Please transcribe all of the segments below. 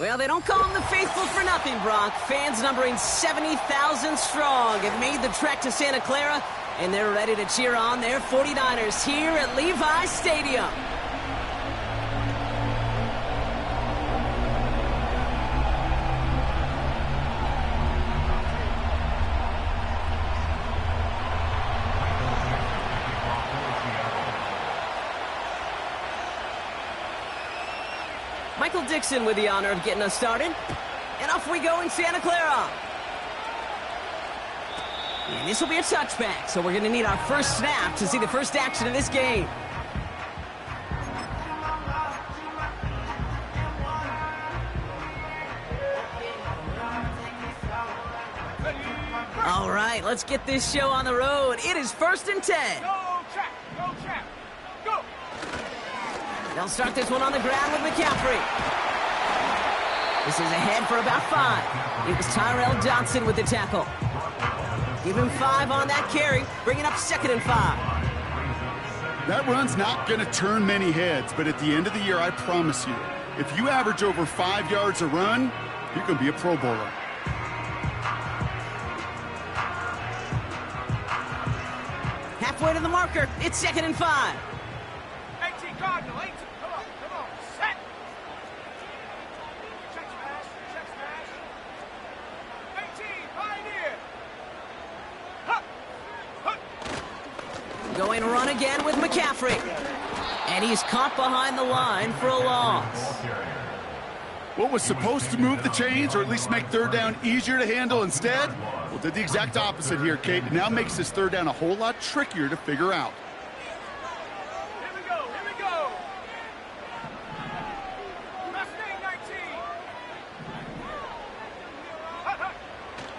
Well, they don't call them the faithful for nothing, Brock. Fans numbering 70,000 strong have made the trek to Santa Clara, and they're ready to cheer on their 49ers here at Levi's Stadium. Michael Dixon with the honor of getting us started. And off we go in Santa Clara. And this will be a touchback, so we're going to need our first snap to see the first action of this game. All right, let's get this show on the road. It is 1st and 10. Go, trap, go! They'll start this one on the ground with McCaffrey. This is ahead for about 5. It was Tyrell Johnson with the tackle. Give him 5 on that carry, bringing up 2nd and 5. That run's not going to turn many heads, but at the end of the year, I promise you, if you average over 5 yards a run, you're going to be a Pro Bowler. Halfway to the marker, it's 2nd and 5. 18, Cardinal, 18. Come on, set. Check smash. 18, Pioneer. Going run again with McCaffrey. And he's caught behind the line for a loss. What was supposed to move the chains, or at least make 3rd down easier to handle instead, well, did the exact opposite here, Kate. It now makes this 3rd down a whole lot trickier to figure out. Here we go. Mustang 19.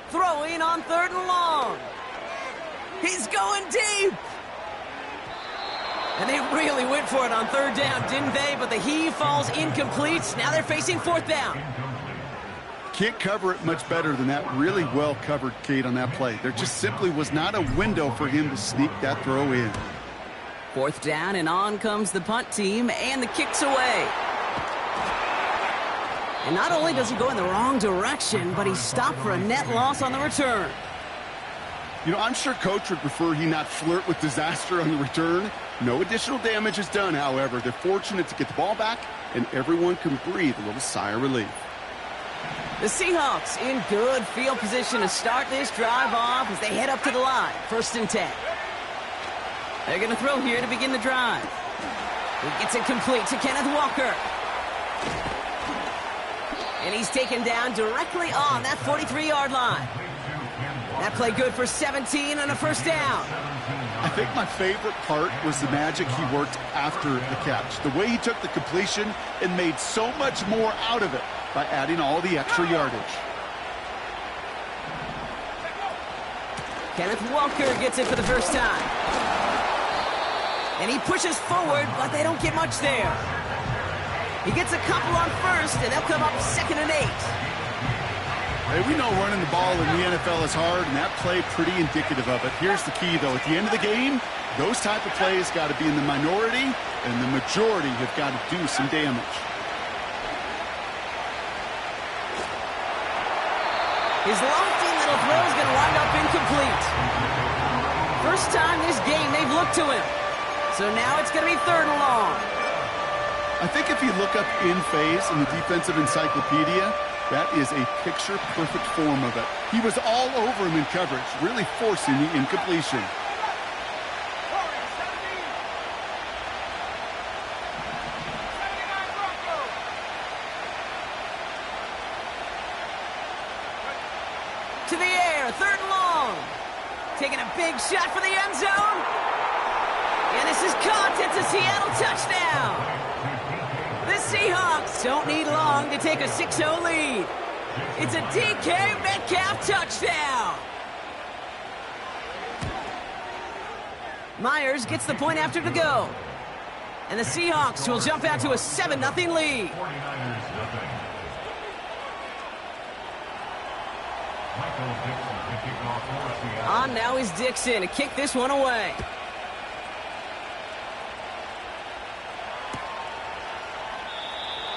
Throwing on 3rd and long. He's going deep. And they really went for it on 3rd down, didn't they? But the heave falls incomplete. Now they're facing 4th down. Can't cover it much better than that. Really well covered, Kate, on that play. There just simply was not a window for him to sneak that throw in. 4th down, and on comes the punt team, and the kick's away. And not only does he go in the wrong direction, but he's stopped for a net loss on the return. You know, I'm sure Coach would prefer he not flirt with disaster on the return. No additional damage is done, however. They're fortunate to get the ball back, and everyone can breathe a little sigh of relief. The Seahawks in good field position to start this drive off as they head up to the line. 1st and 10. They're going to throw here to begin the drive. He gets it complete to Kenneth Walker. And he's taken down directly on that 43-yard line. That play good for 17 and a 1st down. I think my favorite part was the magic he worked after the catch. The way he took the completion and made so much more out of it by adding all the extra yardage. Kenneth Walker gets it for the first time. And he pushes forward, but they don't get much there. He gets a couple on 1st, and they'll come up 2nd and 8. Hey, we know running the ball in the NFL is hard, and that play pretty indicative of it. Here's the key, though. At the end of the game, those type of plays got to be in the minority, and the majority have got to do some damage. His lofty little throw is going to wind up incomplete. First time this game they've looked to him. So now it's going to be 3rd and long. I think if you look up in phase in the defensive encyclopedia, that is a picture-perfect form of it. He was all over him in coverage, really forcing the incompletion. To the air, 3rd and long. Taking a big shot for the end zone. And this is caught. It's a Seattle touchdown. The Seahawks don't need long to take a 6-0 lead. It's a DK Metcalf touchdown. Myers gets the point after to go. And the Seahawks will jump out to a 7-0 lead. On now is Dixon to kick this one away.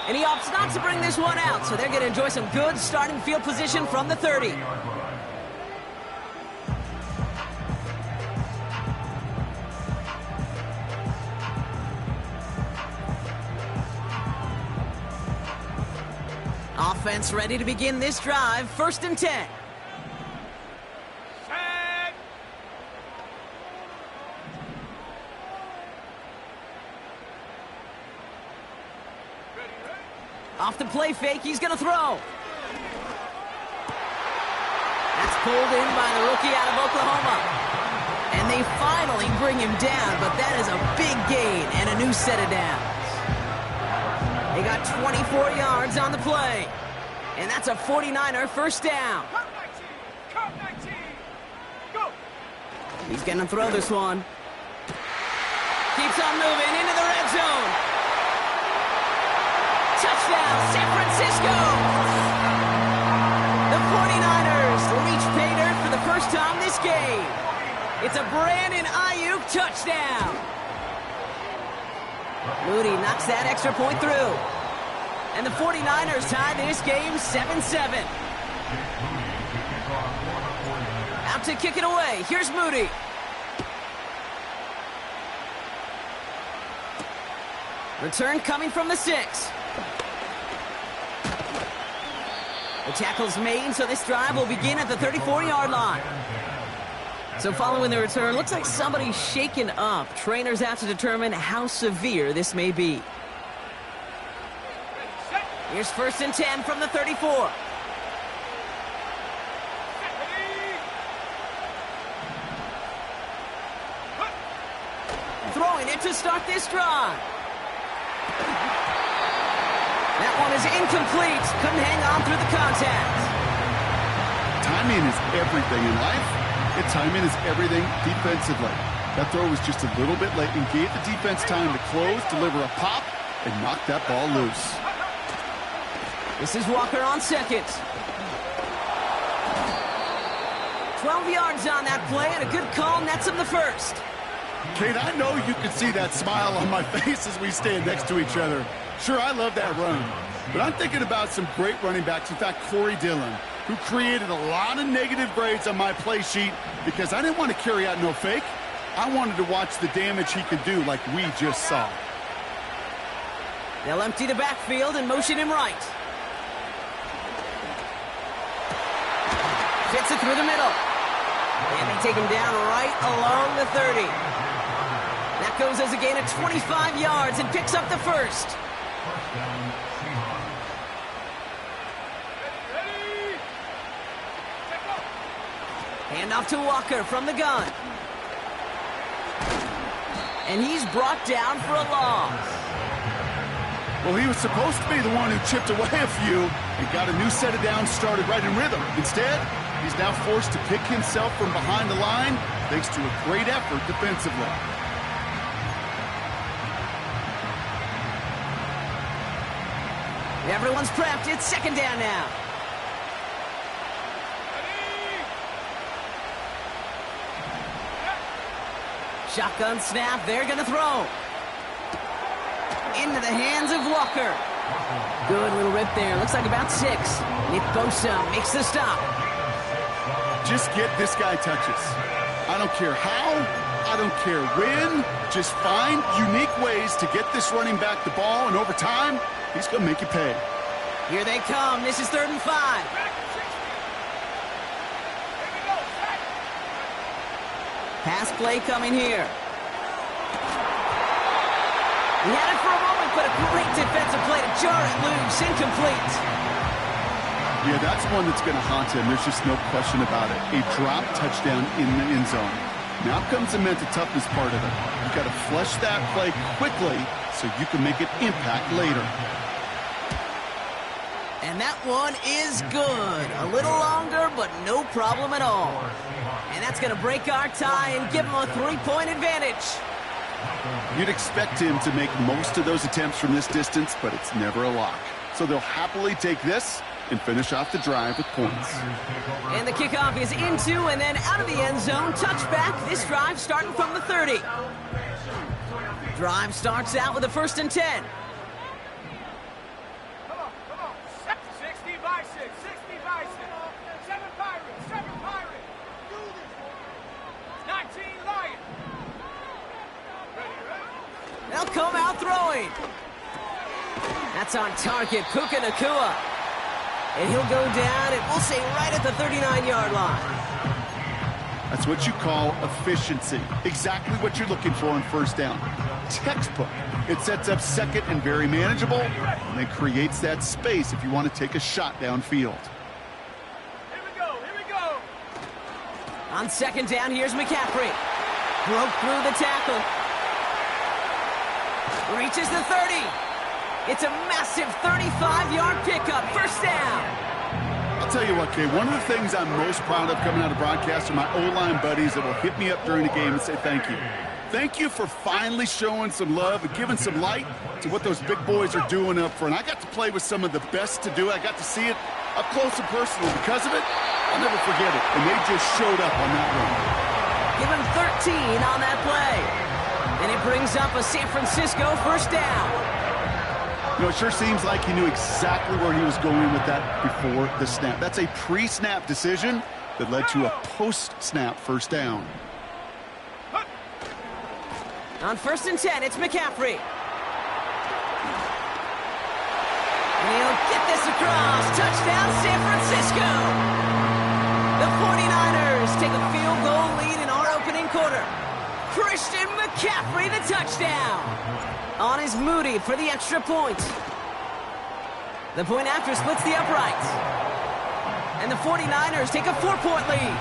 And he opts not to bring this one out, so they're going to enjoy some good starting field position from the 30. Offense ready to begin this drive. 1st and 10. Set. Off the play fake, he's going to throw. That's pulled in by the rookie out of Oklahoma. And they finally bring him down, but that is a big gain and a new set of downs. They got 24 yards on the play. And that's a 49er first down. Cut 19. Go. He's going to throw this one. Keeps on moving into the red zone. Touchdown, San Francisco. The 49ers reach pay dirt for the first time this game. It's a Brandon Ayuk touchdown. Moody knocks that extra point through. And the 49ers tie this game 7-7. Out to kick it away. Here's Moody. Return coming from the 6. The tackle's made, so this drive will begin at the 34-yard line. So following the return, looks like somebody's shaken up. Trainers out to determine how severe this may be. Here's 1st and 10 from the 34. Throwing it to start this drive. That one is incomplete. Couldn't hang on through the contact. Timing is everything in life. And timing is everything defensively. That throw was just a little bit late and gave the defense time to close, deliver a pop, and knock that ball loose. This is Walker on 2nd. 12 yards on that play, and a good call nets him the 1st. Kate, I know you can see that smile on my face as we stand next to each other. Sure, I love that run. But I'm thinking about some great running backs. In fact, Corey Dillon, who created a lot of negative grades on my play sheet because I didn't want to carry out no fake. I wanted to watch the damage he could do like we just saw. They'll empty the backfield and motion him right. Fits it through the middle. And they take him down right along the 30. That goes as a gain of 25 yards and picks up the 1st. Handoff to Walker from the gun. And he's brought down for a loss. Well, he was supposed to be the one who chipped away a few and got a new set of downs started right in rhythm. Instead, he's now forced to pick himself from behind the line thanks to a great effort defensively. Everyone's prepped. It's 2nd down now. Shotgun snap. They're going to throw. Into the hands of Walker. Good little rip there. Looks like about 6. Nick Bosa makes the stop. Just get this guy touches. I don't care how. I don't care when. Just find unique ways to get this running back the ball, and over time, he's going to make you pay. Here they come. This is 3rd and 5. Pass play coming here. He had it for a moment, but a great defensive play to jar it loose. Incomplete. Yeah, that's one that's going to haunt him. There's just no question about it. A drop touchdown in the end zone. Now comes the mental toughness part of it. You've got to flush that play quickly so you can make an impact later. And that one is good. A little longer, but no problem at all. And that's going to break our tie and give them a 3-point advantage. You'd expect him to make most of those attempts from this distance, but it's never a lock. So they'll happily take this and finish off the drive with points. And the kickoff is into and then out of the end zone. Touchback. This drive starting from the 30. Drive starts out with a 1st and 10. Come on. 60 by 6, 60 by 6. 7 Pirates, 7 Pirates. Do this one. 19 Lions. Ready? They'll come out throwing. That's on target, Puka Nacua. And he'll go down, and we'll say right at the 39-yard line. That's what you call efficiency. Exactly what you're looking for on 1st down. Textbook. It sets up 2nd and very manageable, and then creates that space if you want to take a shot downfield. Here we go. On 2nd down, here's McCaffrey. Broke through the tackle. Reaches the 30. It's a massive 35-yard pickup. 1st down. I'll tell you what, Kay, one of the things I'm most proud of coming out of broadcast are my O-line buddies that will hit me up during the game and say thank you. Thank you for finally showing some love and giving some light to what those big boys are doing up front. I got to play with some of the best to do it. I got to see it up close and personal. Because of it, I'll never forget it. And they just showed up on that run. Give him 13 on that play. And it brings up a San Francisco 1st down. You know, it sure seems like he knew exactly where he was going with that before the snap. That's a pre-snap decision that led to a post-snap 1st down. On 1st and 10, it's McCaffrey. And he'll get this across. Touchdown, San Francisco. The 49ers take a field goal lead in our opening quarter. Christian McCaffrey, the touchdown. On is Moody for the extra point. The point after splits the uprights. And the 49ers take a 4-point lead.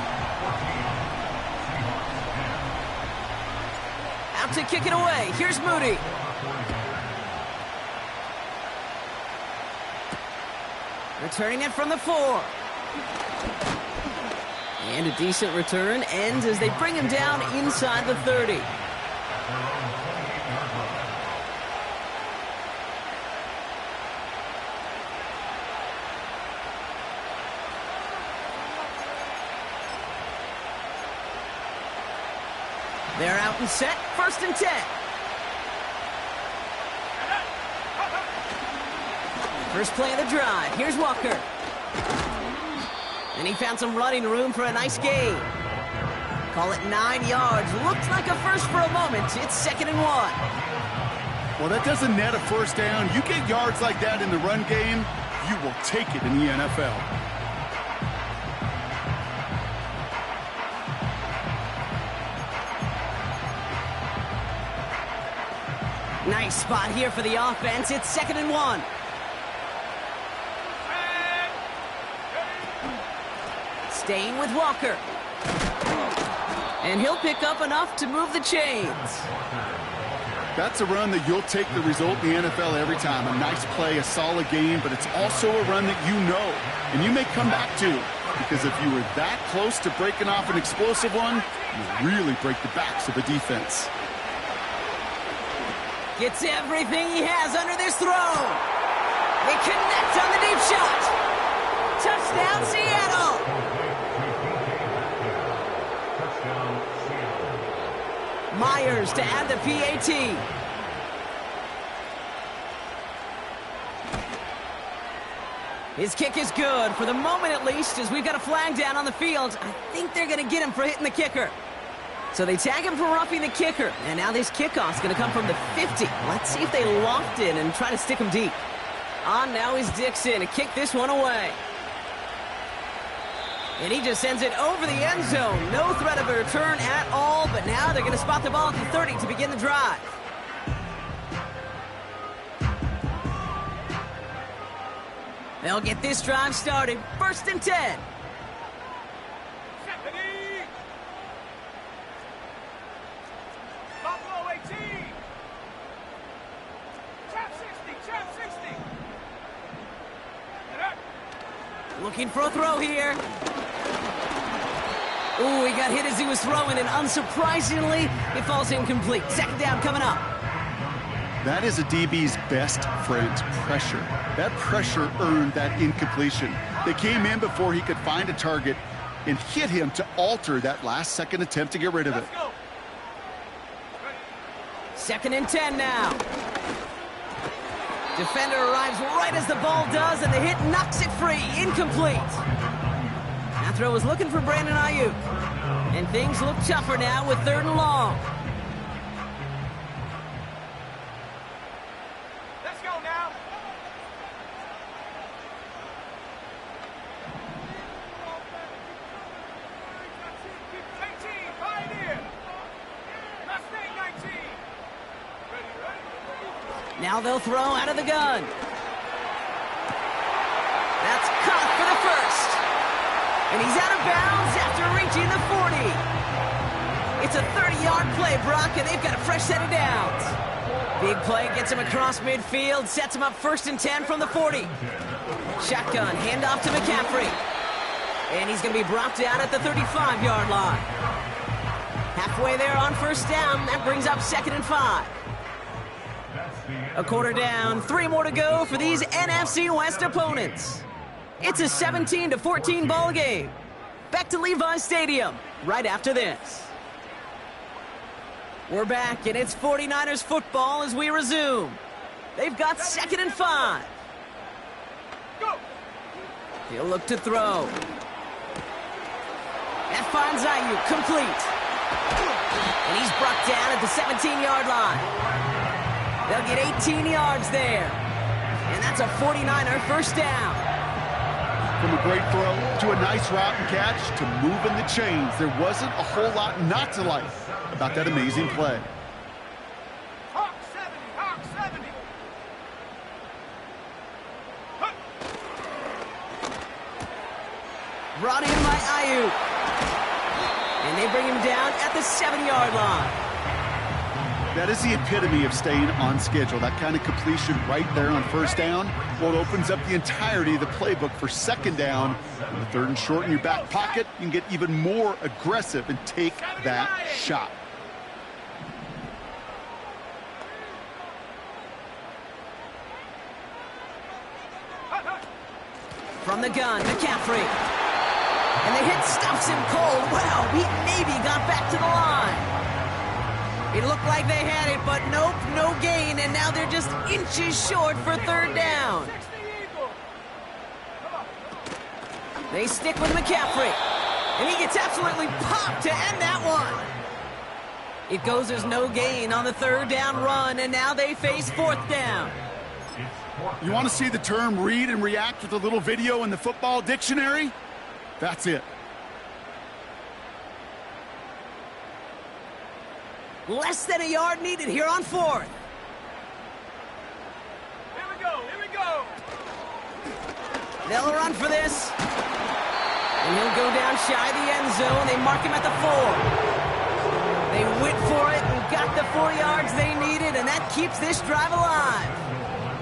Out to kick it away. Here's Moody. Returning it from the 4. And a decent return ends as they bring him down inside the 30. They're out and set. 1st and 10. First play of the drive. Here's Walker. And he found some running room for a nice gain. Call it 9 yards. Looked like a first for a moment. It's 2nd and 1. Well, that doesn't net a 1st down. You get yards like that in the run game, you will take it in the NFL. Nice spot here for the offense. It's 2nd and 1. Staying with Walker. And he'll pick up enough to move the chains. That's a run that you'll take the result in the NFL every time. A nice play, a solid game, but it's also a run that you know and you may come back to. Because if you were that close to breaking off an explosive one, you really break the backs of the defense. Gets everything he has under this throw. They connect on the deep shot. Touchdown, Seattle. Myers to add the PAT. His kick is good, for the moment at least, as we've got a flag down on the field. I think they're going to get him for hitting the kicker. So they tag him for roughing the kicker. And now this kickoff's going to come from the 50. Let's see if they loft in and try to stick him deep. On now is Dixon to kick this one away. And he just sends it over the end zone. No threat of a return at all, but now they're going to spot the ball at the 30 to begin the drive. They'll get this drive started. 1st and 10. Buffalo 18. Trap 60. Looking for a throw here. Ooh, he got hit as he was throwing, and unsurprisingly, it falls incomplete. Second down coming up. That is a DB's best friend, pressure. That pressure earned that incompletion. They came in before he could find a target and hit him to alter that last-second attempt to get rid of it. Second and 10 now. Defender arrives right as the ball does, and the hit knocks it free. Incomplete. That throw was looking for Brandon Ayuk. And things look tougher now with third and long. Let's go now. Now they'll throw out of the gun. That's caught for the first. And he's out of bounds after reaching the 40. It's a 30-yard play, Brock, and they've got a fresh set of downs. Big play gets him across midfield, sets him up first and 10 from the 40. Shotgun, handoff to McCaffrey. And he's going to be brought down at the 35-yard line. Halfway there on first down, that brings up second and 5. A quarter down, 3 more to go for these NFC West opponents. It's a 17-14 ball game. Back to Levi's Stadium right after this. We're back, and it's 49ers football as we resume. They've got second and 5. He'll look to throw. That finds Ayuk complete. And he's brought down at the 17-yard line. They'll get 18 yards there. And that's a 49er first down. From a great throw to a nice route and catch to moving the chains, there wasn't a whole lot not to like about that amazing play. Hawk 70. Brought in by Ayuk. And they bring him down at the 7-yard line. That is the epitome of staying on schedule. That kind of completion right there on first down. Well, it opens up the entirety of the playbook for second down. On the third and short in your back pocket, you can get even more aggressive and take that shot. From the gun, McCaffrey. And the hit stops him cold. Wow, he maybe got back to the line. It looked like they had it, but nope, no gain, and now they're just inches short for third down. They stick with McCaffrey, and he gets absolutely popped to end that one. It goes as no gain on the third down run, and now they face fourth down. You want to see the term read and react with a little video in the football dictionary? That's it. Less than a yard needed here on fourth. Here we go. They'll run for this. And he'll go down shy of the end zone. They mark him at the 4. They went for it and got the 4 yards they needed, and that keeps this drive alive.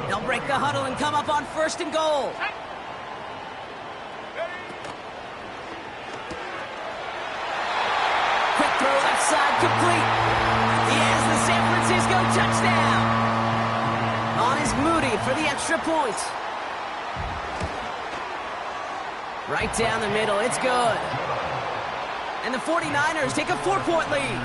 They'll break the huddle and come up on first and goal. Quick throw left side complete. He has the San Francisco touchdown. On is Moody for the extra point. Right down the middle, it's good. And the 49ers take a 4-point lead.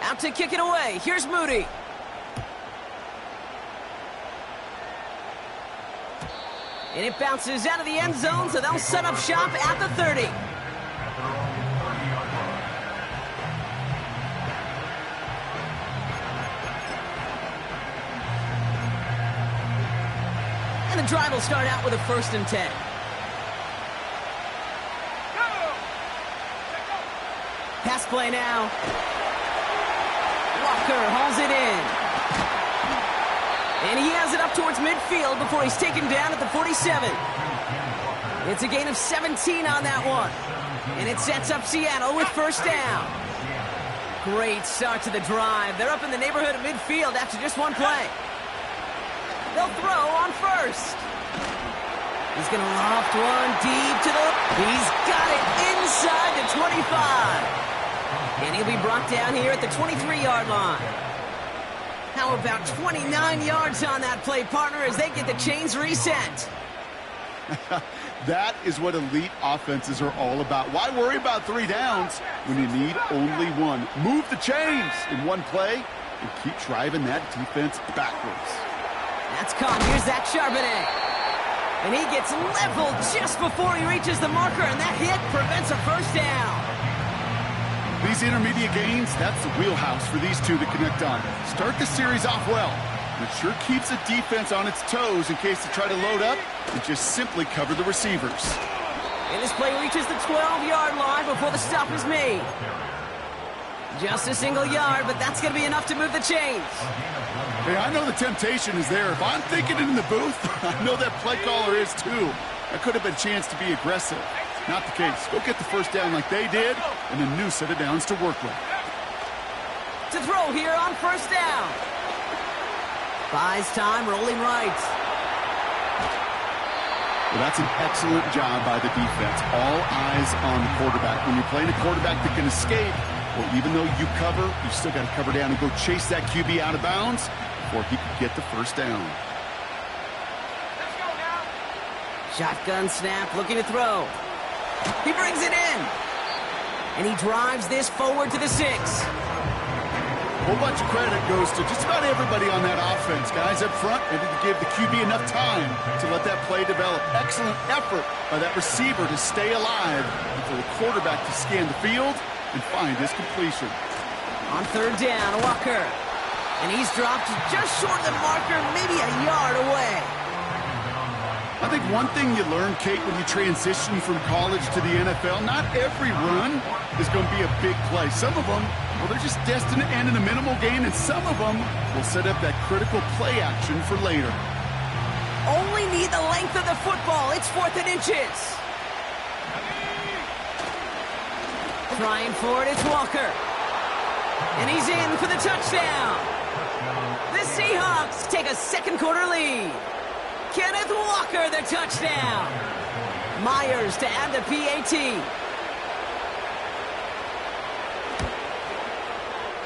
Out to kick it away. Here's Moody. And it bounces out of the end zone, so they'll set up shop at the 30. And the drive will start out with a 1st and 10. Pass play now. Walker hauls it in. And he has it up towards midfield before he's taken down at the 47. It's a gain of 17 on that one. And it sets up Seattle with first down. Great start to the drive. They're up in the neighborhood of midfield after just one play. They'll throw on first. He's going to loft one deep to the... He's got it inside the 25. And he'll be brought down here at the 23-yard line. How about 29 yards on that play, partner, as they get the chains reset? That is what elite offenses are all about. Why worry about 3 downs when you need only one? Move the chains in one play and keep driving that defense backwards. That's caught. Here's that Charbonnet. And he gets leveled just before he reaches the marker, and that hit prevents a first down. These intermediate gains, that's the wheelhouse for these two to connect on. Start the series off well. It sure keeps the defense on its toes in case they try to load up and just simply cover the receivers. And this play reaches the 12-yard line before the stop is made. Just a single yard, but that's going to be enough to move the chains. Hey, I know the temptation is there. If I'm thinking it in the booth, I know that play caller is too. That could have been a chance to be aggressive. Not the case. Go get the first down like they did, and a new set of downs to work with. To throw here on first down. Buys time, rolling right. Well, that's an excellent job by the defense. All eyes on the quarterback. When you're playing a quarterback that can escape, well, even though you cover, you still got to cover down and go chase that QB out of bounds before he can get the first down. Let's go now. Shotgun snap, looking to throw. He brings it in. And he drives this forward to the 6. A whole bunch of credit goes to just about everybody on that offense. Guys up front ready to give the QB enough time to let that play develop. Excellent effort by that receiver to stay alive and for the quarterback to scan the field and find his completion. On third down, Walker. And he's dropped just short of the marker, maybe a yard away. I think one thing you learn, Kate, when you transition from college to the NFL, not every run is going to be a big play. Some of them, well, they're just destined to end in a minimal gain, and some of them will set up that critical play action for later. Only need the length of the football. It's 4th and inches. Trying for it, it's Walker. And he's in for the touchdown. The Seahawks take a second quarter lead. Kenneth Walker, the touchdown. Myers to add the PAT.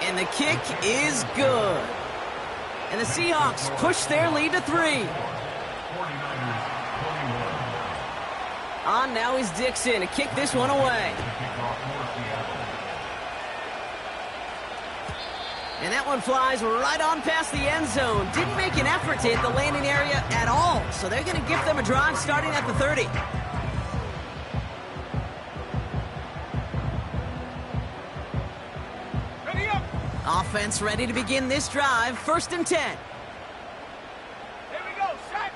And the kick is good. And the Seahawks push their lead to 3. On now is Dixon to kick this one away. And that one flies right on past the end zone. Didn't make an effort to hit the landing area at all. So they're going to give them a drive starting at the 30. Ready up. Offense ready to begin this drive. 1st and 10. Here we go. Set.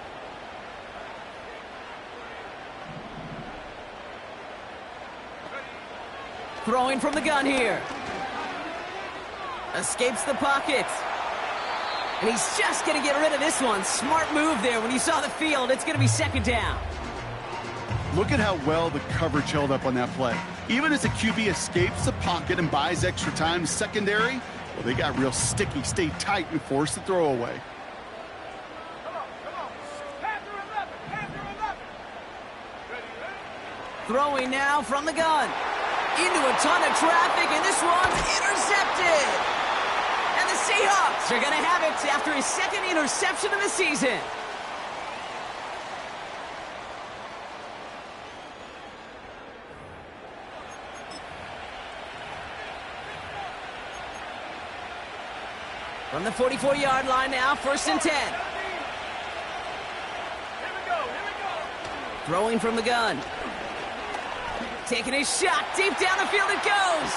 Throwing from the gun here. Escapes the pocket. And he's just going to get rid of this one. Smart move there. When you saw the field, it's going to be 2nd down. Look at how well the coverage held up on that play. Even as the QB escapes the pocket and buys extra time secondary, well, they got real sticky, stayed tight, and forced the throw away. Come on. Panther 11. Panther 11. Ready. Throwing now from the gun. Into a ton of traffic, and this one's intercepted. And the Seahawks are going to have it after his 2nd interception of the season. From the 44-yard line now, 1st and 10. Here we go. Throwing from the gun. Taking his shot. Deep down the field it goes.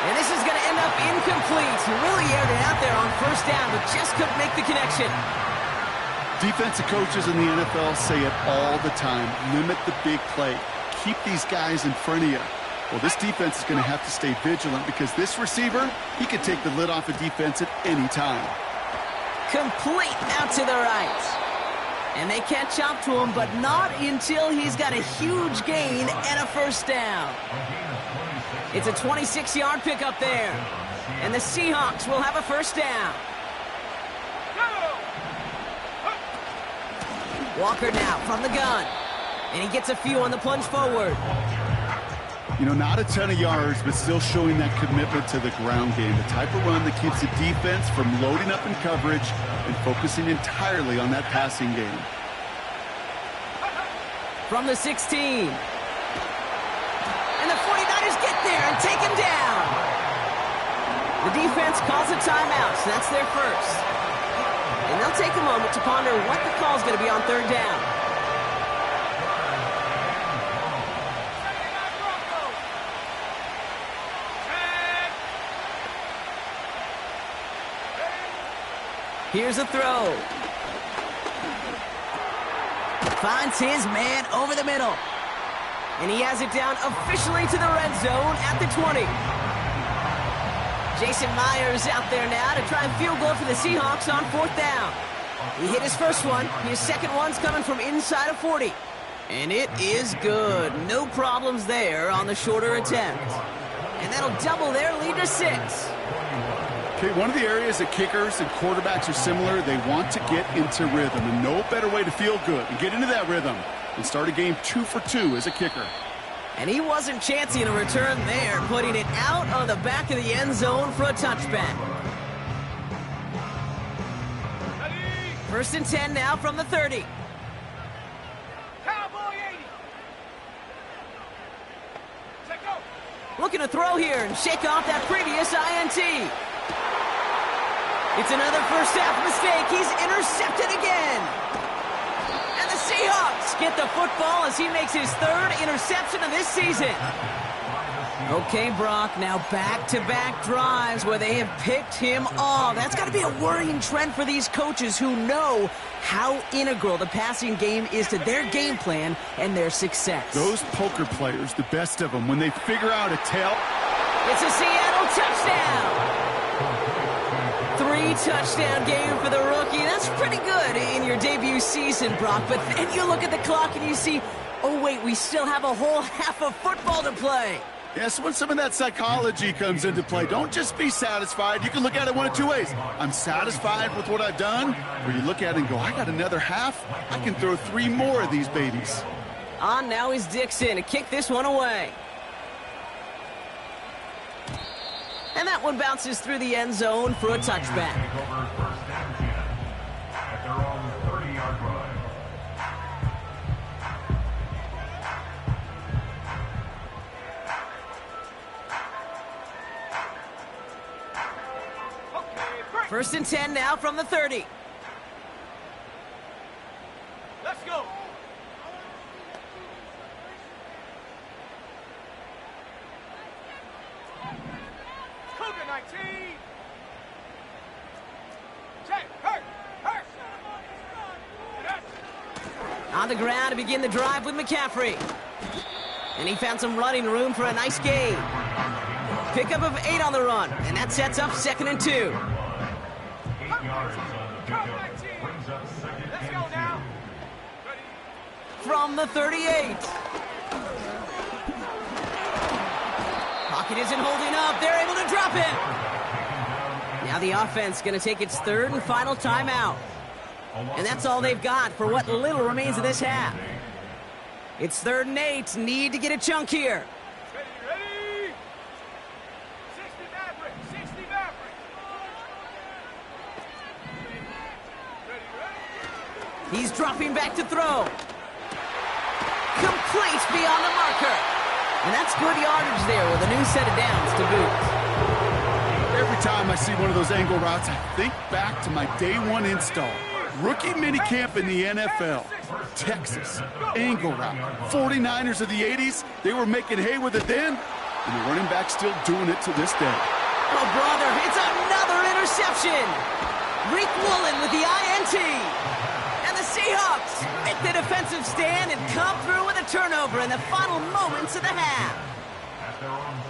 And this is going to end up incomplete. He really aired it out there on 1st down, but just couldn't make the connection. Defensive coaches in the NFL say it all the time. Limit the big play. Keep these guys in front of you. Well, this defense is going to have to stay vigilant because this receiver, he could take the lid off a defense at any time. Complete out to the right. And they catch up to him, but not until he's got a huge gain and a first down. It's a 26-yard pickup there. And the Seahawks will have a first down. Walker now from the gun. And he gets a few on the plunge forward. You know, not a ton of yards, but still showing that commitment to the ground game. The type of run that keeps the defense from loading up in coverage and focusing entirely on that passing game. From the 16. And the 49ers get there and take him down. The defense calls a timeout, so that's their first. And they'll take a moment to ponder what the call is going to be on third down. Here's a throw. Finds his man over the middle. And he has it down officially to the red zone at the 20. Jason Myers out there now to try and field goal for the Seahawks on fourth down. He hit his first one. His second one's coming from inside of 40. And it is good. No problems there on the shorter attempt. And that'll double their lead to 6. Okay, one of the areas that kickers and quarterbacks are similar, they want to get into rhythm. And no better way to feel good and get into that rhythm and start a game 2 for 2 as a kicker. And he wasn't chancing a return there, putting it out on the back of the end zone for a touchback. First and 10 now from the 30. Cowboy 80. Check go. Looking to throw here and shake off that previous INT. It's another first half mistake. He's intercepted again. And the Seahawks get the football as he makes his third interception of this season. Okay, Brock, now back-to-back drives where they have picked him off. That's got to be a worrying trend for these coaches who know how integral the passing game is to their game plan and their success. Those poker players, the best of them, when they figure out a tail. It's a Seattle touchdown. 3-touchdown game for the rookie. That's pretty good in your debut season, Brock. But then you look at the clock and you see, oh, wait, we still have a whole half of football to play. Yes, when some of that psychology comes into play, don't just be satisfied. You can look at it one of two ways. I'm satisfied with what I've done. Or you look at it and go, I got another half. I can throw 3 more of these babies. On now is Dixon to kick this one away. And that one bounces through the end zone for a touchback. First and 10 now from the 30. Let's go. Cougar 19. Check. Hurt. On the ground to begin the drive with McCaffrey. And he found some running room for a nice gain. Pickup of 8 on the run. And that sets up 2nd and 2. Let's go now. From the 38. Pocket isn't holding up. They're able to drop it. Now the offense going to take its 3rd and final timeout. And that's all they've got for what little remains of this half. It's 3rd and 8. Need to get a chunk here. Ready? 60 Maverick. 60 Maverick. Ready? He's dropping back to throw. Complete beyond the marker. And that's good yardage there with a new set of downs to boot. Every time I see one of those angle routes, I think back to my day 1 install. Rookie minicamp in the NFL. Texas, angle route. 49ers of the 80s, they were making hay with it then, and the running back's still doing it to this day. Oh, brother, it's another interception. Reek Woolen with the INT. And the Seahawks make the defensive stand and come through with a turnover in the final moments of the half.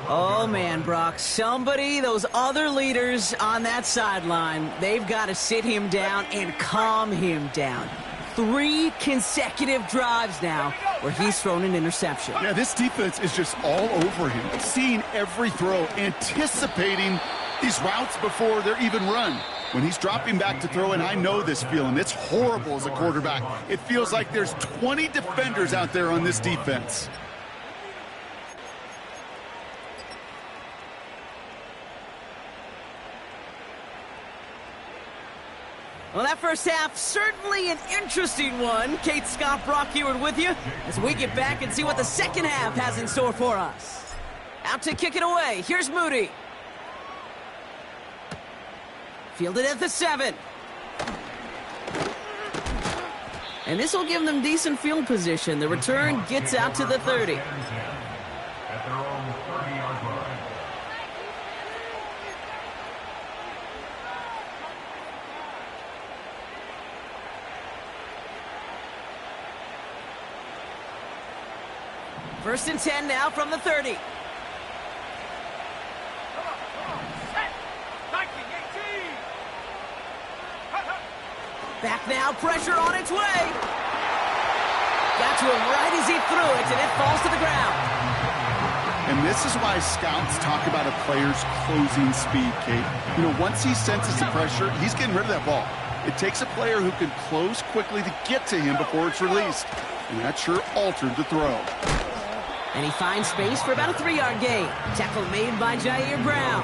Oh, man, Brock, those other leaders on that sideline, they've got to sit him down and calm him down. 3 consecutive drives now where he's thrown an interception. Yeah, this defense is just all over him, seeing every throw, anticipating these routes before they're even run. When he's dropping back to throw, and I know this feeling, it's horrible as a quarterback. It feels like there's 20 defenders out there on this defense. Well, that first half, certainly an interesting one. Kate, Scott, Brock Ewart with you as we get back and see what the second half has in store for us. Out to kick it away. Here's Moody. Fielded at the 7. And this will give them decent field position. The return gets out to the 30. At their own 30-yard line. First and 10 now from the 30. Back now, pressure on its way. Got to him right as he threw it, and it falls to the ground. And this is why scouts talk about a player's closing speed, Kate. You know, once he senses the pressure, he's getting rid of that ball. It takes a player who can close quickly to get to him before it's released. And that sure altered the throw. And he finds space for about a 3-yard gain. Tackle made by Jair Brown.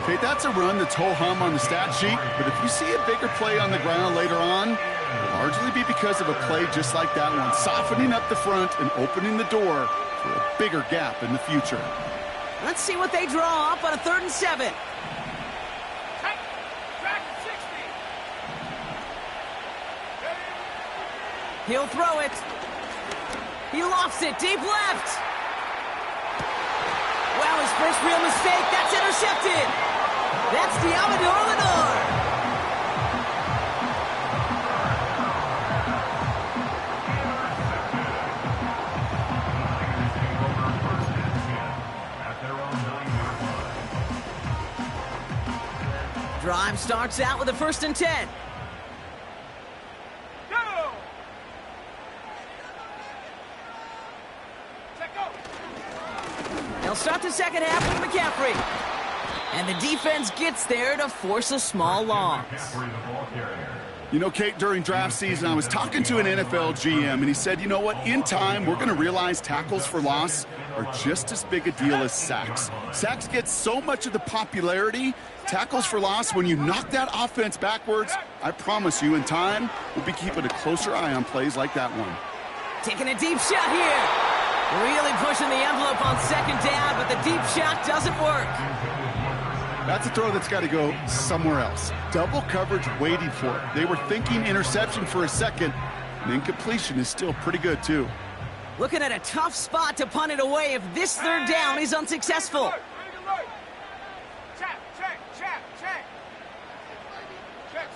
Okay, that's a run that's ho-hum on the stat sheet, but if you see a bigger play on the ground later on, it'll largely be because of a play just like that one, softening up the front and opening the door for a bigger gap in the future. Let's see what they draw up on a 3rd and 7. He'll throw it. He lofts it deep left. Wow, his first real mistake. That's intercepted. That's Diamador Lenore. Drive starts out with a 1st and 10. They'll start the second half with McCaffrey. And the defense gets there to force a small loss. You know, Kate, during draft season, I was talking to an NFL GM, and he said, you know what, in time, we're going to realize tackles for loss are just as big a deal as sacks. Sacks get so much of the popularity. Tackles for loss, when you knock that offense backwards, I promise you, in time, we'll be keeping a closer eye on plays like that one. Taking a deep shot here. Really pushing the envelope on 2nd down, but the deep shot doesn't work. That's a throw that's got to go somewhere else. Double coverage waiting for it. They were thinking interception for a second, and incompletion is still pretty good, too. Looking at a tough spot to punt it away if this 3rd down is unsuccessful. Check,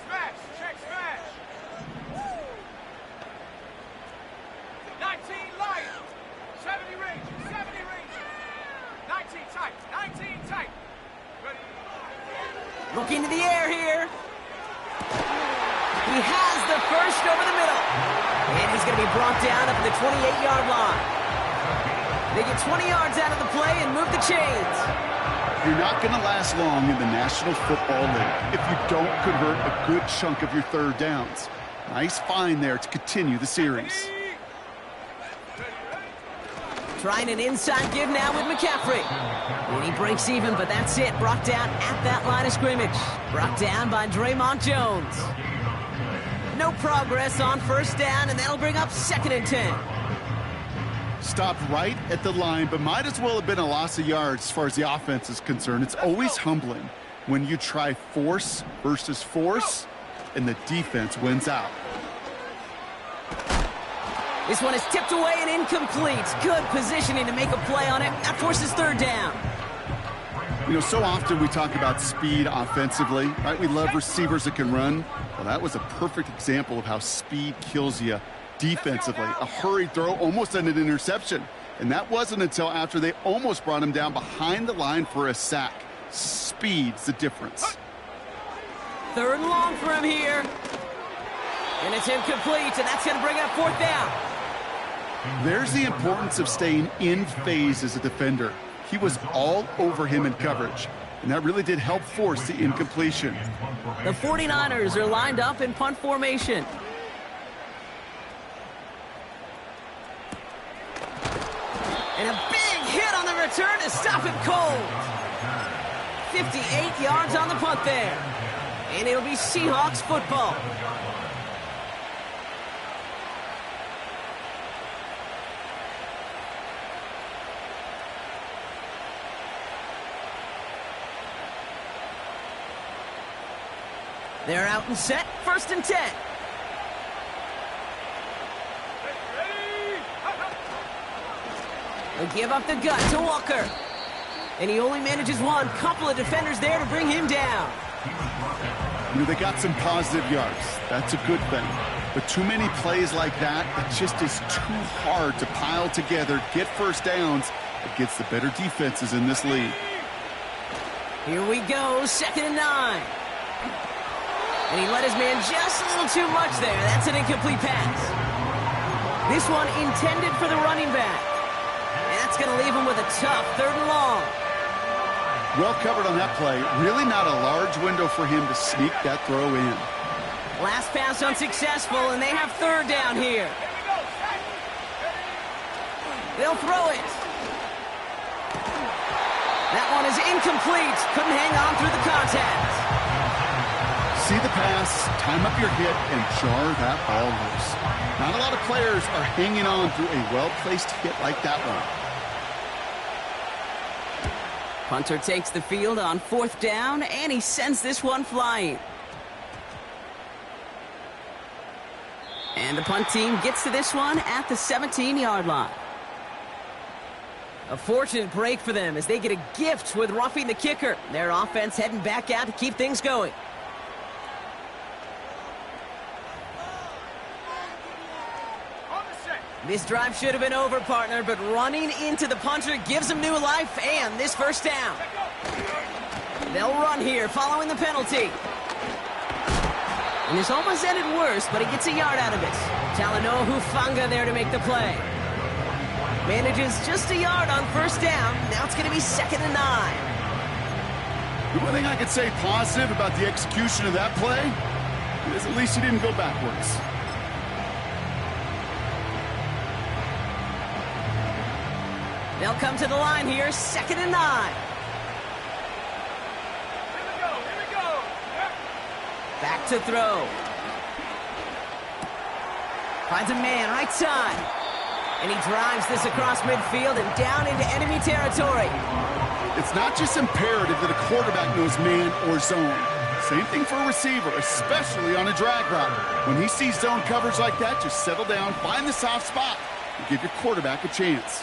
smash. 19 light. 70 range. 19 tight. Ready. Looking to the air here. He has the first over the middle. And he's going to be brought down up at the 28-yard line. They get 20 yards out of the play and move the chains. You're not going to last long in the National Football League if you don't convert a good chunk of your 3rd downs. Nice find there to continue the series. Trying an inside give now with McCaffrey. And he breaks even, but that's it. Brought down at that line of scrimmage. Brought down by Draymond Jones. No progress on 1st down, and that'll bring up 2nd and 10. Stopped right at the line, but might as well have been a loss of yards as far as the offense is concerned. It's always humbling when you try force versus force, and the defense wins out. This one is tipped away and incomplete. Good positioning to make a play on it. That forces 3rd down. You know, so often we talk about speed offensively, right? We love receivers that can run. Well, that was a perfect example of how speed kills you defensively. A hurried throw, almost an interception. And that wasn't until after they almost brought him down behind the line for a sack. Speed's the difference. 3rd and long for him here. And it's incomplete, and that's going to bring up 4th down. There's the importance of staying in phase as a defender. He was all over him in coverage, and that really did help force the incompletion. The 49ers are lined up in punt formation. And a big hit on the return to stop it cold. 58 yards on the punt there. And it'll be Seahawks football. They're out and set, 1st and 10. They give up the gut to Walker. And he only manages one. Couple of defenders there to bring him down. You know, they got some positive yards. That's a good thing. But too many plays like that, it just is too hard to pile together, get 1st downs against the better defenses in this league. Here we go, 2nd and 9. And he let his man just a little too much there. That's an incomplete pass. This one intended for the running back. And that's going to leave him with a tough 3rd and long. Well covered on that play. Really not a large window for him to sneak that throw in. Last pass unsuccessful, and they have 3rd down here. They'll throw it. That one is incomplete. Couldn't hang on through the contact. See the pass, time up your hit, and jar that ball loose. Not a lot of players are hanging on through a well-placed hit like that one. Punter takes the field on 4th down, and he sends this one flying. And the punt team gets to this one at the 17-yard line. A fortunate break for them as they get a gift with roughing the kicker. Their offense heading back out to keep things going. This drive should have been over, partner, but running into the punter gives them new life and this 1st down. They'll run here following the penalty. And this almost ended worse, but he gets a yard out of it. Talanoa Hufanga there to make the play. Manages just a yard on 1st down. Now it's going to be 2nd and 9. The one thing I could say positive about the execution of that play is at least he didn't go backwards. They'll come to the line here, 2nd and 9. Here we go. Back to throw. Finds a man, right side. And he drives this across midfield and down into enemy territory. It's not just imperative that a quarterback knows man or zone. Same thing for a receiver, especially on a drag route. When he sees zone coverage like that, just settle down, find the soft spot, and give your quarterback a chance.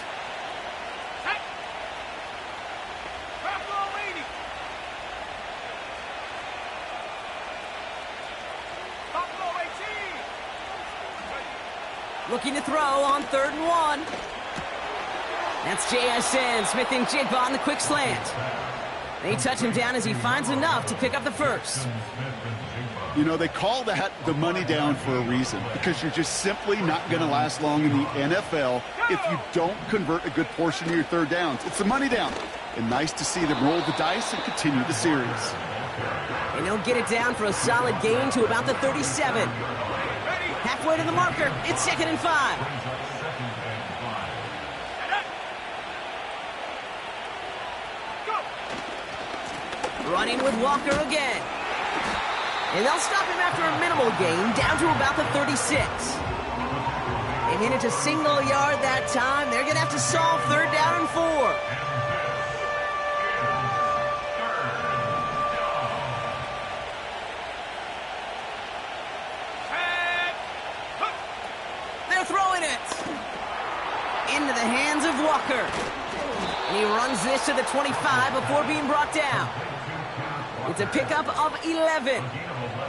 Looking to throw on 3rd and 1. That's JSN smithing Jigba on the quick slant. They touch him down as he finds enough to pick up the 1st. You know, they call that the money down for a reason, because you're just simply not going to last long in the NFL if you don't convert a good portion of your 3rd downs. It's the money down. And nice to see them roll the dice and continue the series. And they'll get it down for a solid gain to about the 37. Halfway to the marker, it's 2nd and 5. Running with Walker again. And they'll stop him after a minimal gain, down to about the 36. They manage a single yard that time. They're going to have to solve 3rd down and 4. Throwing it into the hands of Walker. And he runs this to the 25 before being brought down. It's a pickup of 11.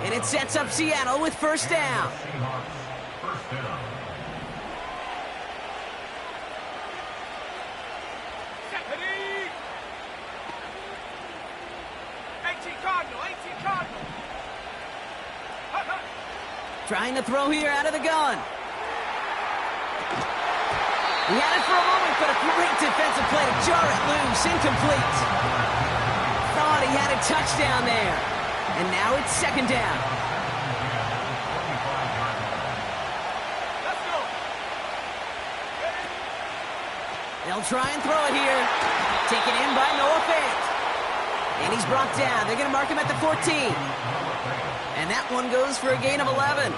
And it sets up Seattle with 1st down. Cardinal, 18 Cardinal. Trying to throw here out of the gun. He had it for a moment, but a great defensive play to jar it loose. Incomplete. Thought he had a touchdown there. And now it's second down. Let's go. They'll try and throw it here. Taken in by Noah Fant. And he's brought down. They're going to mark him at the 14. And that one goes for a gain of 11.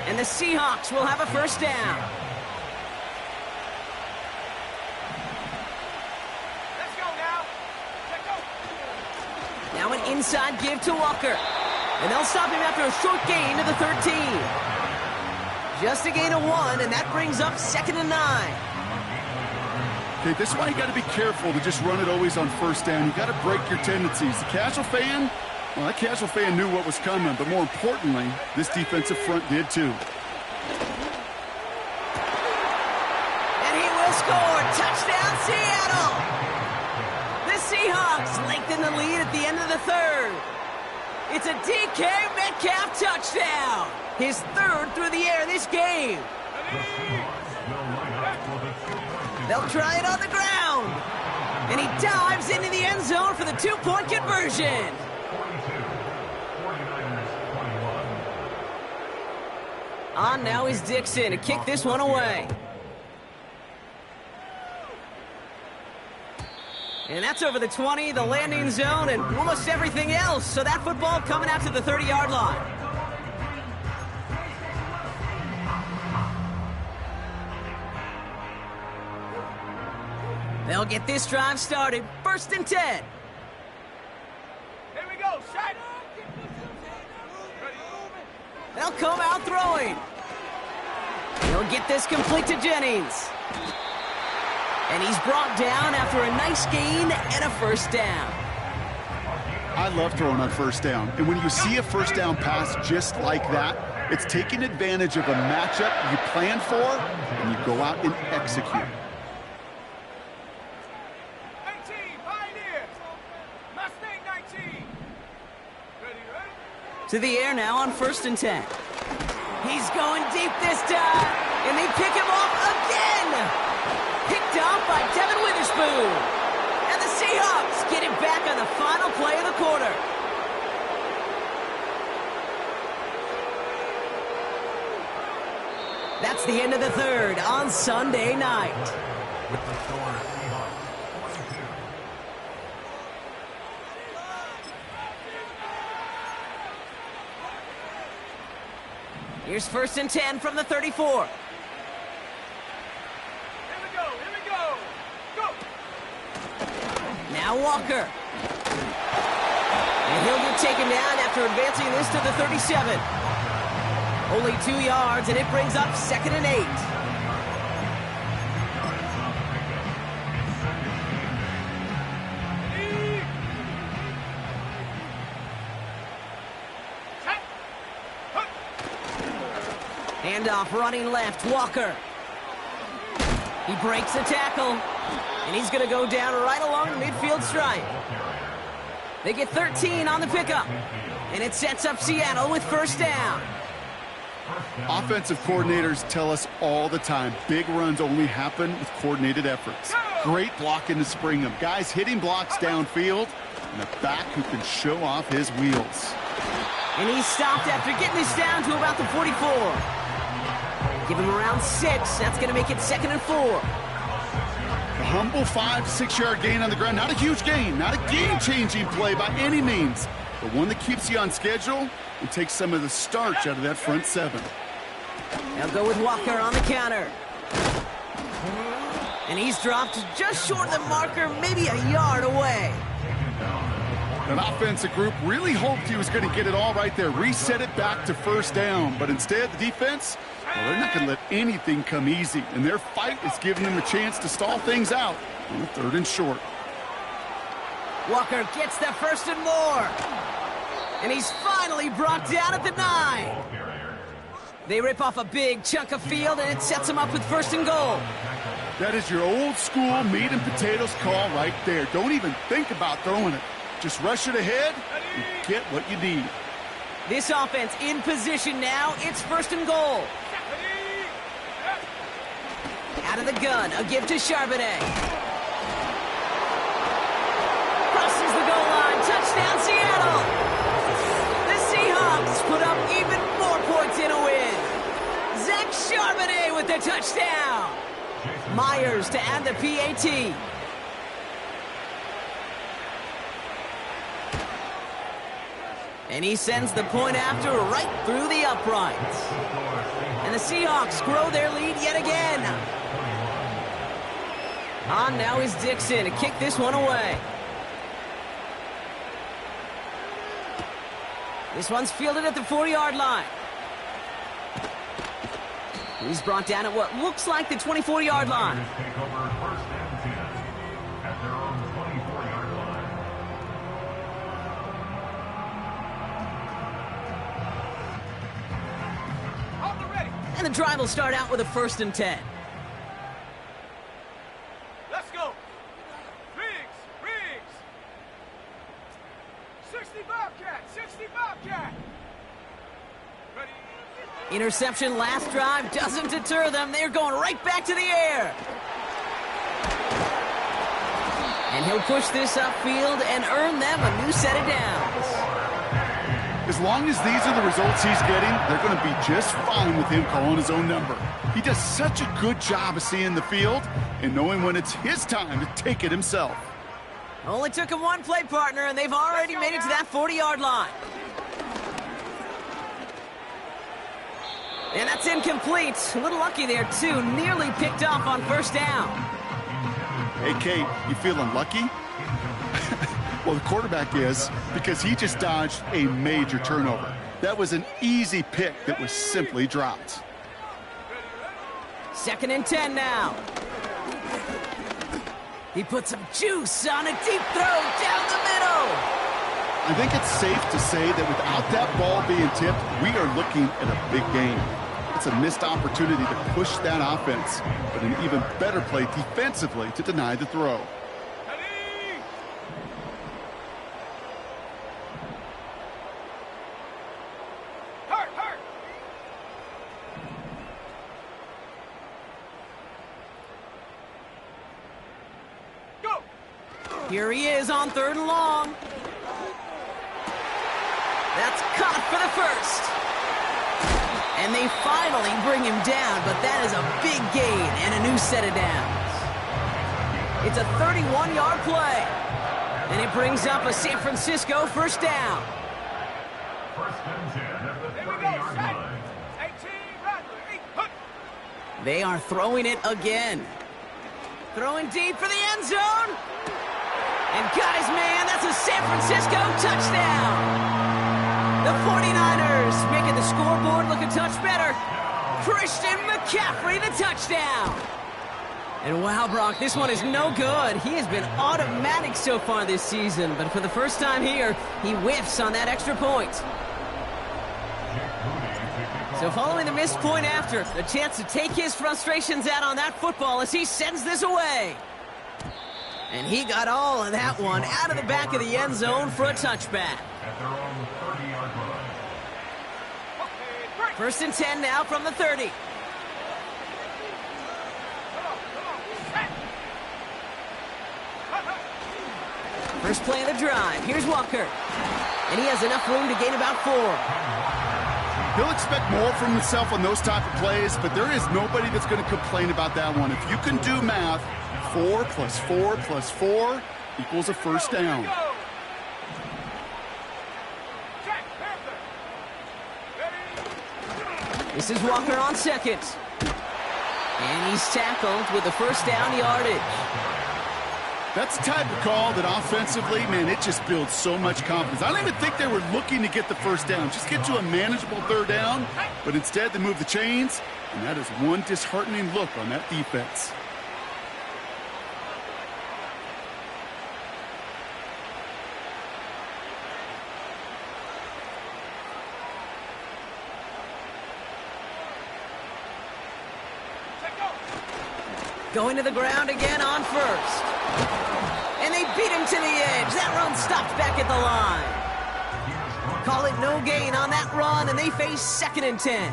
And the Seahawks will have a first down. Let's go now. Let's go. Now an inside give to Walker. And they'll stop him after a short gain to the 13. Just a gain of 1, and that brings up 2nd and 9. Okay, this is why you got to be careful to just run it always on first down. You got to break your tendencies. The casual fan, well, that casual fan knew what was coming, but more importantly, this defensive front did too. And he will score. Touchdown, Seattle. The Seahawks lengthen the lead at the end of the third. It's a DK Metcalf touchdown. His third through the air this game. They'll try it on the ground. And he dives into the end zone for the 2-point conversion. On now is Dixon to kick this one away. And that's over the 20, the landing zone, and almost everything else. So that football coming out to the 30-yard line. They'll get this drive started. 1st and 10. Here we go. Set. They'll come out throwing. He'll get this complete to Jennings. And he's brought down after a nice gain and a first down. I love throwing on first down. And when you see a first down pass just like that, it's taking advantage of a matchup you plan for, and you go out and execute. 18, Pioneers. Mustang 19. Ready? To the air now on 1st and 10. He's going deep this time, and they pick him off again. Picked off by Devin Witherspoon. And the Seahawks get him back on the final play of the quarter. That's the end of the third on Sunday night. With the score, Seahawks 22. Here's 1st and 10 from the 34. Here we go. Go. Now Walker. And he'll get taken down after advancing this to the 37. Only 2 yards, and it brings up 2nd and 8. Handoff running left, Walker. He breaks a tackle, and he's going to go down right along the midfield stripe. They get 13 on the pickup, and it sets up Seattle with first down. Offensive coordinators tell us all the time, big runs only happen with coordinated efforts. Great blocking to spring them. Guys hitting blocks downfield, and a back who can show off his wheels. And he's stopped after getting this down to about the 44. Give him around 6. That's going to make it 2nd and 4. A humble 5-6 yard gain on the ground. Not a huge gain, not a game-changing play by any means, but one that keeps you on schedule and takes some of the starch out of that front 7. They'll go with Walker on the counter. And he's dropped just short of the marker, maybe a yard away. An offensive group really hoped he was going to get it all right there, reset it back to first down. But instead, the defense, well, they're not going to let anything come easy. And their fight is giving them a chance to stall things out on the 3rd and short. Walker gets the 1st and more. And he's finally brought down at the 9. They rip off a big chunk of field, and it sets them up with 1st and goal. That is your old school meat and potatoes call right there. Don't even think about throwing it. Just rush it ahead and get what you need. This offense in position now. It's first and goal. Out of the gun, a give to Charbonnet. Crosses the goal line, touchdown Seattle. The Seahawks put up even more points in a win. Zach Charbonnet with the touchdown. Myers to add the PAT. And he sends the point after right through the uprights. And the Seahawks grow their lead yet again. On now is Dixon to kick this one away. This one's fielded at the 40-yard line. He's brought down at what looks like the 24-yard line. Take over first and 10 at their own 24-yard line. On the ready. And the drive will start out with a first and 10. Let's go. Riggs. 60 Bobcat. 60 Bobcat. Ready. Interception last drive doesn't deter them. They're going right back to the air. And he'll push this upfield and earn them a new set of downs. As long as these are the results he's getting, they're going to be just fine with him calling his own number. He does such a good job of seeing the field and knowing when it's his time to take it himself. Only took him one play, partner, and they've already made it to that 40-yard line. And that's incomplete. A little lucky there, too. Nearly picked off on first down. Hey, Kate, you feeling lucky? Well, the quarterback is, because he just dodged a major turnover. That was an easy pick that was simply dropped. Second and 10 now. He put some juice on a deep throw down the middle. I think it's safe to say that without that ball being tipped, we are looking at a big game. It's a missed opportunity to push that offense, but an even better play defensively to deny the throw. Ready. Hurt. Go. Here he is on third and long. That's caught for the first. And they finally bring him down, but that is a big gain and a new set of downs. It's a 31-yard play. And it brings up a San Francisco first down. First and 10 at the Here we go. 30-yard Set. line. 18. Rattler. 8. They are throwing it again. Throwing deep for the end zone. And got his man. That's a San Francisco touchdown. The 49ers making the scoreboard look a touch better. Christian McCaffrey, the touchdown. And wow, Brock, this one is no good. He has been automatic so far this season, but for the first time here, he whiffs on that extra point. So following the missed point after, the chance to take his frustrations out on that football as he sends this away. And he got all of that one out of the back of the end zone for a touchback. At their own 30-yard line. First and 10 now from the 30. First play of the drive. Here's Walker. And he has enough room to gain about 4. He'll expect more from himself on those type of plays, but there is nobody that's going to complain about that one. If you can do math, 4 plus 4 plus 4 equals a first down. This is Walker on second. And he's tackled with the first down yardage. That's the type of call that offensively, man, it just builds so much confidence. I don't even think they were looking to get the first down. Just get to a manageable third down, but instead they move the chains, and that is one disheartening look on that defense. Going to the ground again on first. And they beat him to the edge. That run stopped back at the line. Call it no gain on that run, and they face 2nd and 10.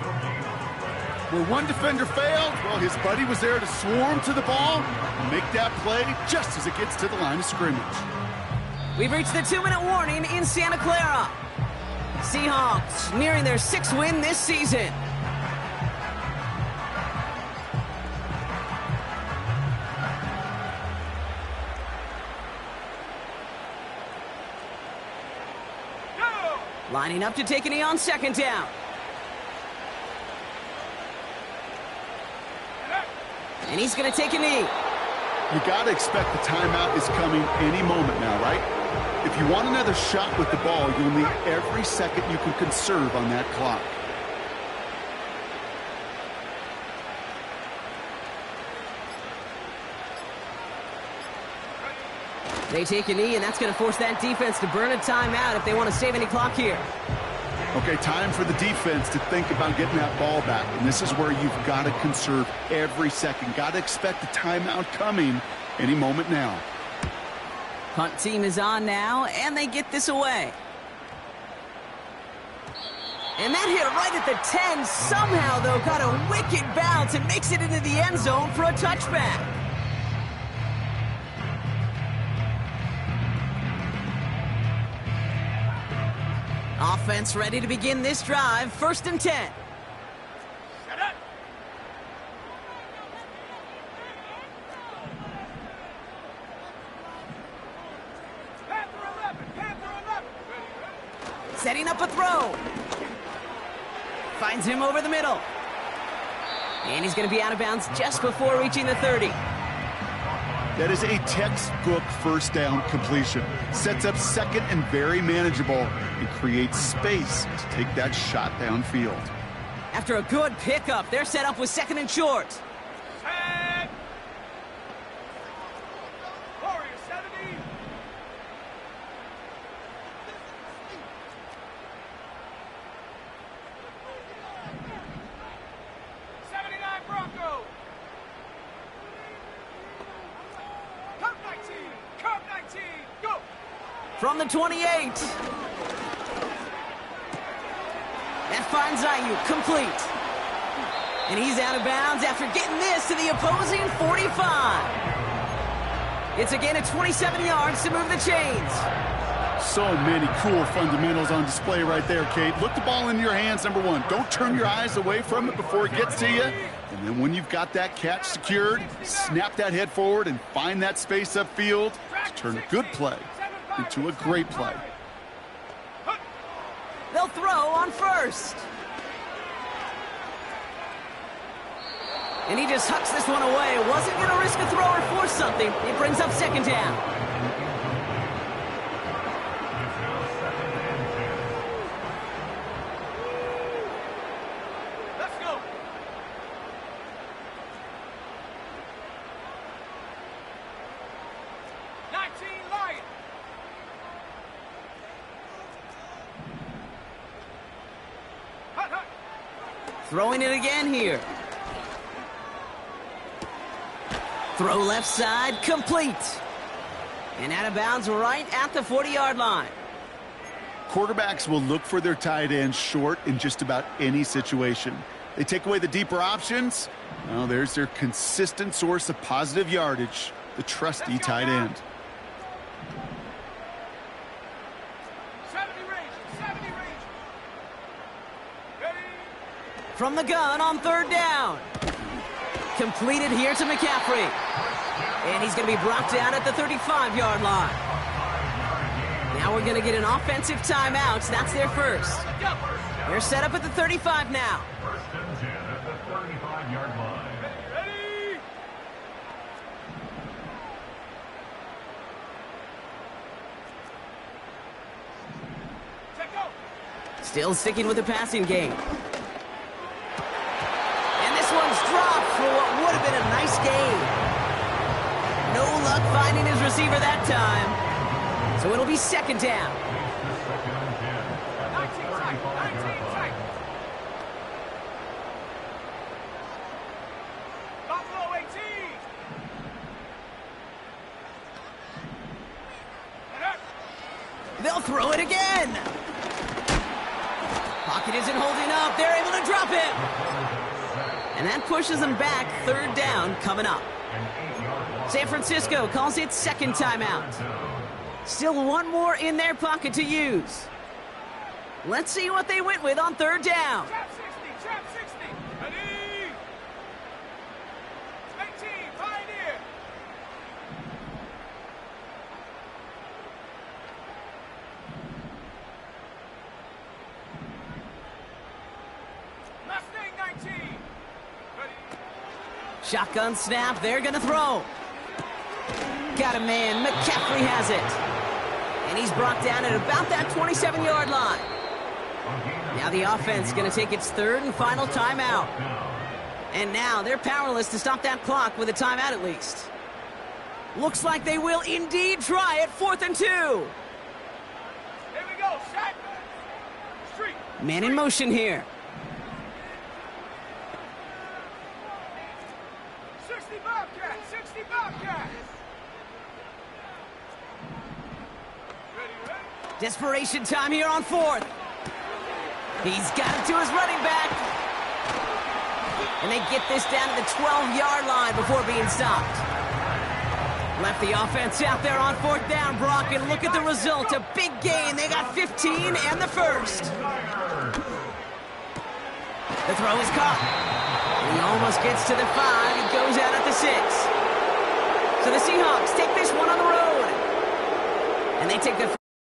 Where one defender failed, well, his buddy was there to swarm to the ball and make that play just as it gets to the line of scrimmage. We've reached the 2-minute warning in Santa Clara. Seahawks nearing their 6th win this season. Lining up to take a knee on 2nd down. And he's going to take a knee. You got to expect the timeout is coming any moment now, right? If you want another shot with the ball, you'll need every second you can conserve on that clock. They take a knee, and that's going to force that defense to burn a timeout if they want to save any clock here. Okay, time for the defense to think about getting that ball back. And this is where you've got to conserve every second. Got to expect the timeout coming any moment now. Punt team is on now, and they get this away. And that hit right at the 10. Somehow, though, got a wicked bounce and makes it into the end zone for a touchback. Offense ready to begin this drive. 1st and 10. Set up. Panther 11. Setting up a throw. Finds him over the middle. And he's going to be out of bounds just before reaching the 30. That is a textbook 1st down completion. Sets up 2nd and very manageable and creates space to take that shot downfield. After a good pickup, they're set up with 2nd and short. Set. Warrior 70. Bronco. Curve 19. Go. From the 28. That finds Ayuk, complete. And he's out of bounds after getting this to the opposing 45. It's again at 27 yards to move the chains. So many cool fundamentals on display right there, Kate. Look the ball in your hands, number one. Don't turn your eyes away from it before it gets to you. And then when you've got that catch secured, snap that head forward and find that space upfield to turn a good play into a great play. They'll throw on 1st. And he just hucks this one away. Wasn't going to risk a throw or force something. It brings up 2nd down. Let's go. Lion. Throwing it again here. Throw left side, complete. And out of bounds right at the 40-yard line. Quarterbacks will look for their tight end short in just about any situation. They take away the deeper options. Well, there's their consistent source of positive yardage, the trusty tight end. 70 range. Ready? From the gun on 3rd down. Completed here to McCaffrey. And he's going to be brought down at the 35-yard line. Now we're going to get an offensive timeout. That's their first. They're set up at the 35 now. 1st and 10 at the 35-yard line. Ready? Check go. Still sticking with the passing game. And this one's dropped for what would have been a nice gain. No luck finding his receiver that time. So it'll be 2nd down. 19 tight. Buffalo 18. They'll throw it again. Pocket isn't holding up. They're able to drop it. And that pushes them back. Third down coming up. San Francisco calls it second timeout. Still one more in their pocket to use. Let's see what they went with on third down. Trap 60, trap 60. Ready? 18, Pioneer. Mustang 19. Ready? Shotgun snap. They're going to throw. Got a man. McCaffrey has it. And he's brought down at about that 27-yard line. Now the offense going to take its third and final timeout. And now they're powerless to stop that clock with a timeout at least. Looks like they will indeed try it. 4th and 2. Here we go, set. Street. Man in motion here. 60 Bobcat, 60 Bobcat. Ready? Desperation time here on 4th. He's got it to his running back. And they get this down to the 12-yard line before being stopped. Left the offense out there on 4th down, Brock, and look at the result. A big gain. They got 15 and the first. The throw is caught. And he almost gets to the 5. He goes out at the 6. So the Seahawks take this one on the road. And they take the